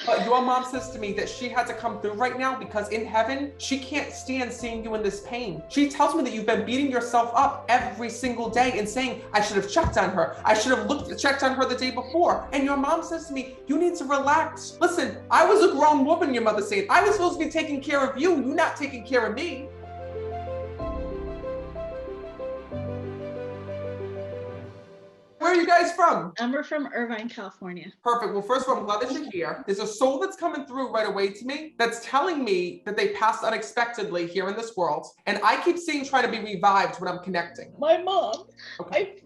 But your mom says to me that she had to come through right now because in heaven, she can't stand seeing you in this pain. She tells me that you've been beating yourself up every single day and saying, I should have checked on her. I should have checked on her the day before. And your mom says to me, you need to relax. Listen, I was a grown woman, your mother said. I was supposed to be taking care of you. You're not taking care of me. Where are you guys from? We're from Irvine, California. Perfect. Well, first of all, I'm glad that you're here. There's a soul that's coming through right away to me that's telling me that they passed unexpectedly here in this world. And I keep seeing trying to be revived when I'm connecting. My mom. Okay.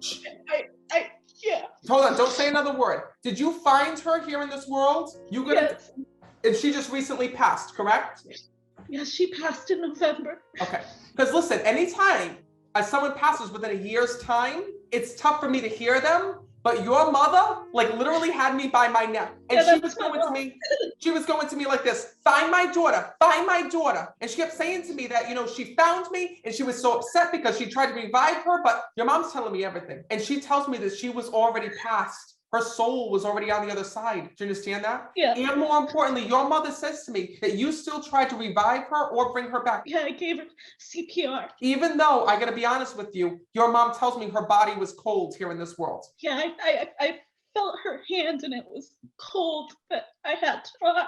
Yeah. Hold on. Don't say another word. Did you find her here in this world? Yes. And she just recently passed, correct? Yes, she passed in November. Okay. Because listen, anytime someone passes within a year's time, it's tough for me to hear them. But your mother, like, literally had me by my neck. And she was going to me like this, find my daughter, find my daughter. And she kept saying to me that, you know, she found me and she was so upset because she tried to revive her, but your mom's telling me everything. And she tells me that she was already passed. Her soul was already on the other side. Do you understand that? Yeah. And more importantly, your mother says to me that you still tried to revive her or bring her back. Yeah, I gave her CPR. Even though, I gotta be honest with you, your mom tells me her body was cold here in this world. Yeah, I felt her hand and it was cold, but I had to try.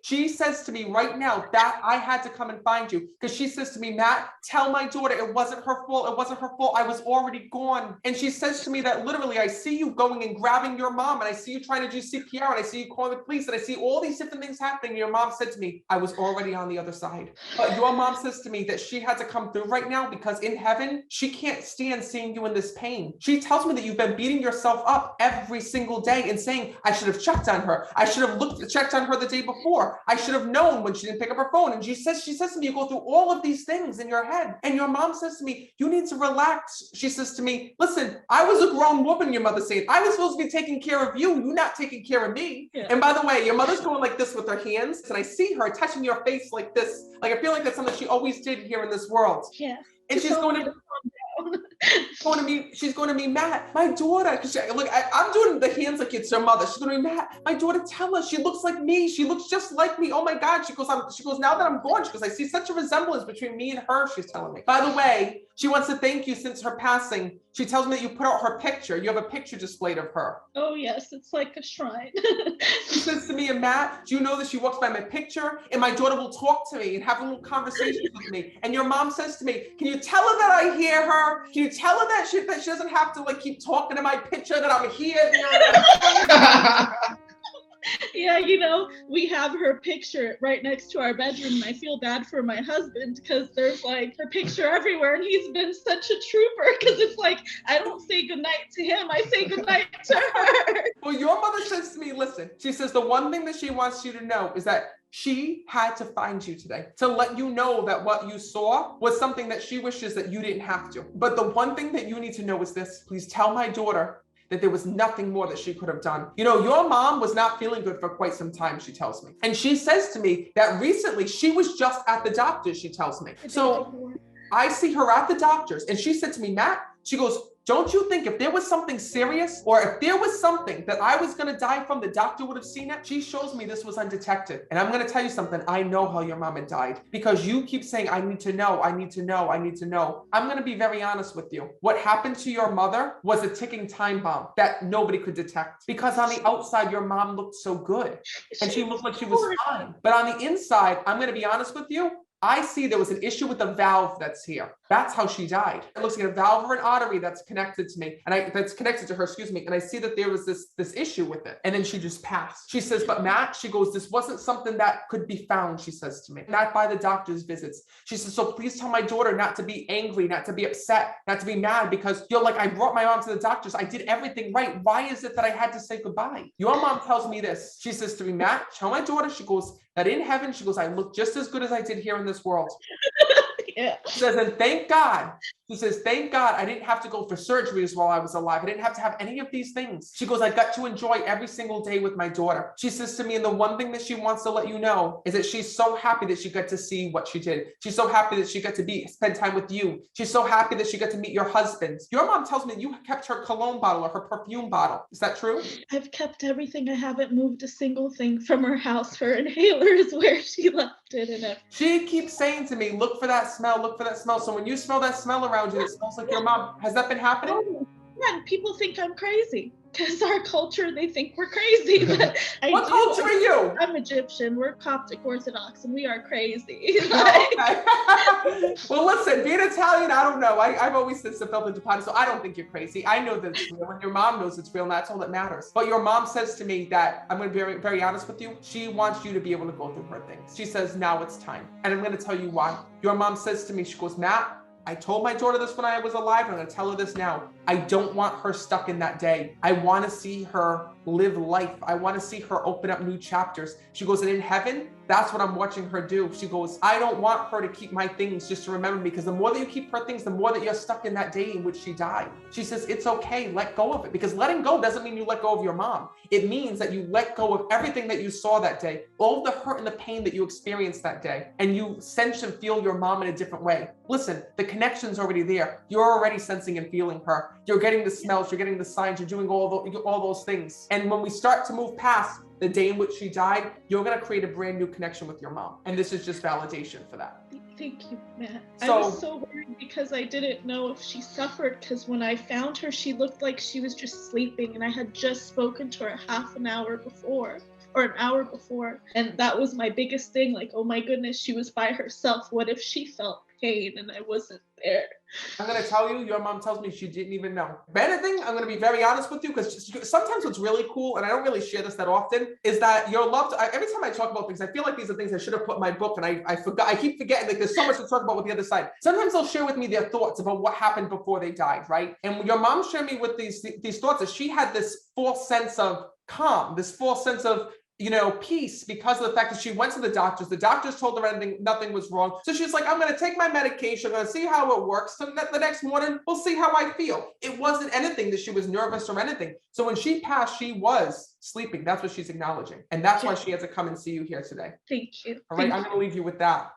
She says to me right now that I had to come and find you because she says to me, Matt, tell my daughter it wasn't her fault. It wasn't her fault. I was already gone. And she says to me that literally I see you going and grabbing your mom and I see you trying to do CPR and I see you calling the police and I see all these different things happening. And your mom said to me, I was already on the other side. But your mom says to me that she had to come through right now because in heaven, she can't stand seeing you in this pain. She tells me that you've been beating yourself up every single day and saying, I should have checked on her. I should have checked on her the day before. I should have known when she didn't pick up her phone. And she says to me, you go through all of these things in your head. And your mom says to me, you need to relax. She says to me, listen, I was a grown woman, your mother said. I was supposed to be taking care of you. You're not taking care of me. Yeah. And by the way, your mother's going like this with her hands. And I see her touching your face like this. Like, I feel like that's something she always did here in this world. Yeah. And she's going to she's going to be Matt, my daughter. Because look, I'm doing the hands like it's her mother. She's going to be Matt, my daughter. Tell her she looks like me. She looks just like me. Oh my God. She goes, now that I'm gone, she goes, I see such a resemblance between me and her. She's telling me. By the way, she wants to thank you since her passing. She tells me that you put out her picture. You have a picture displayed of her. Oh yes, it's like a shrine. She says to me, and Matt, do you know that she walks by my picture and my daughter will talk to me and have a little conversation with me. And your mom says to me, can you tell her that I hear her? Can you tell her that she doesn't have to like keep talking to my picture, that I'm here, there. Yeah, you know, we have her picture right next to our bedroom and I feel bad for my husband because there's like her picture everywhere and he's been such a trooper because it's like, I don't say goodnight to him, I say goodnight to her. Well, your mother says to me, listen, she says the one thing that she wants you to know is that she had to find you today to let you know that what you saw was something that she wishes that you didn't have to. But the one thing that you need to know is this, please tell my daughter that there was nothing more that she could have done. You know, your mom was not feeling good for quite some time, she tells me. And she says to me that recently she was just at the doctor's, she tells me. So I see her at the doctor's and she said to me, Matt, she goes, don't you think if there was something serious or if there was something that I was gonna die from, the doctor would have seen it? She shows me this was undetected. And I'm gonna tell you something, I know how your mom had died because you keep saying, I need to know, I need to know, I need to know. I'm gonna be very honest with you. What happened to your mother was a ticking time bomb that nobody could detect because on the outside, your mom looked so good and she looked like she was fine. But on the inside, I'm gonna be honest with you, I see there was an issue with the valve that's here. That's how she died. It looks like a valve or an artery that's connected to me, and that's connected to her, excuse me. And I see that there was this issue with it. And then she just passed. She says, but Matt, she goes, this wasn't something that could be found, she says to me, not by the doctor's visits. She says, so please tell my daughter not to be angry, not to be upset, not to be mad, because you're like, I brought my mom to the doctors. I did everything right. Why is it that I had to say goodbye? Your mom tells me this. She says to me, Matt, tell my daughter, she goes, that in heaven, she goes, I look just as good as I did here in this world. Yeah. She says, and thank God. She says, thank God I didn't have to go for surgeries while I was alive. I didn't have to have any of these things. She goes, I got to enjoy every single day with my daughter. She says to me, and the one thing that she wants to let you know is that she's so happy that she got to see what she did. She's so happy that she got to spend time with you. She's so happy that she got to meet your husband. Your mom tells me you kept her cologne bottle or her perfume bottle. Is that true? I've kept everything. I haven't moved a single thing from her house. Her inhaler is where she left it and everything. She keeps saying to me, look for that smell, look for that smell. So when you smell that smell around you, it smells like your mom. Has that been happening? Yeah, and people think I'm crazy because our culture, they think we're crazy. But What culture are you? I'm Egyptian. We're Coptic Orthodox, and we are crazy. Okay. Well, listen, being Italian, I don't know. I've always said felt into potty, so I don't think you're crazy. I know that it's real, and your mom knows it's real, and that's all that matters. But your mom says to me that, I'm going to be very, very honest with you, she wants you to be able to go through her things. She says, now it's time. And I'm going to tell you why. Your mom says to me, she goes, Matt, I told my daughter this when I was alive, and I'm going to tell her this now. I don't want her stuck in that day. I want to see her live life. I want to see her open up new chapters. She goes, and in heaven, that's what I'm watching her do. She goes, I don't want her to keep my things just to remember me, because the more that you keep her things, the more that you're stuck in that day in which she died. She says, it's okay, let go of it, because letting go doesn't mean you let go of your mom. It means that you let go of everything that you saw that day, all of the hurt and the pain that you experienced that day, and you sense and feel your mom in a different way. Listen, the connection's already there. You're already sensing and feeling her. You're getting the smells, you're getting the signs, you're doing all those things. And when we start to move past the day in which she died, you're going to create a brand new connection with your mom. And this is just validation for that. Thank you, Matt. So, I was so worried because I didn't know if she suffered, because when I found her, she looked like she was just sleeping, and I had just spoken to her half an hour before. Or an hour before. And that was my biggest thing. Like, oh my goodness, she was by herself. What if she felt pain and I wasn't there? I'm going to tell you, your mom tells me she didn't even know. If anything, I'm going to be very honest with you, because sometimes what's really cool, and I don't really share this that often, is that your loved, every time I talk about things, I feel like these are things I should have put in my book, and I forgot. I keep forgetting, like there's so much to talk about with the other side. Sometimes they'll share with me their thoughts about what happened before they died, right? And your mom shared me with these thoughts, that she had this false sense of calm, this false sense of peace, because of the fact that she went to the doctors. The doctors told her nothing was wrong. So she's like, I'm going to take my medication. I'm going to see how it works. So the next morning, we'll see how I feel. It wasn't anything that she was nervous or anything. So when she passed, she was sleeping. That's what she's acknowledging. And that's why she had to come and see you here today. Thank you. All right, I'm going to leave you with that.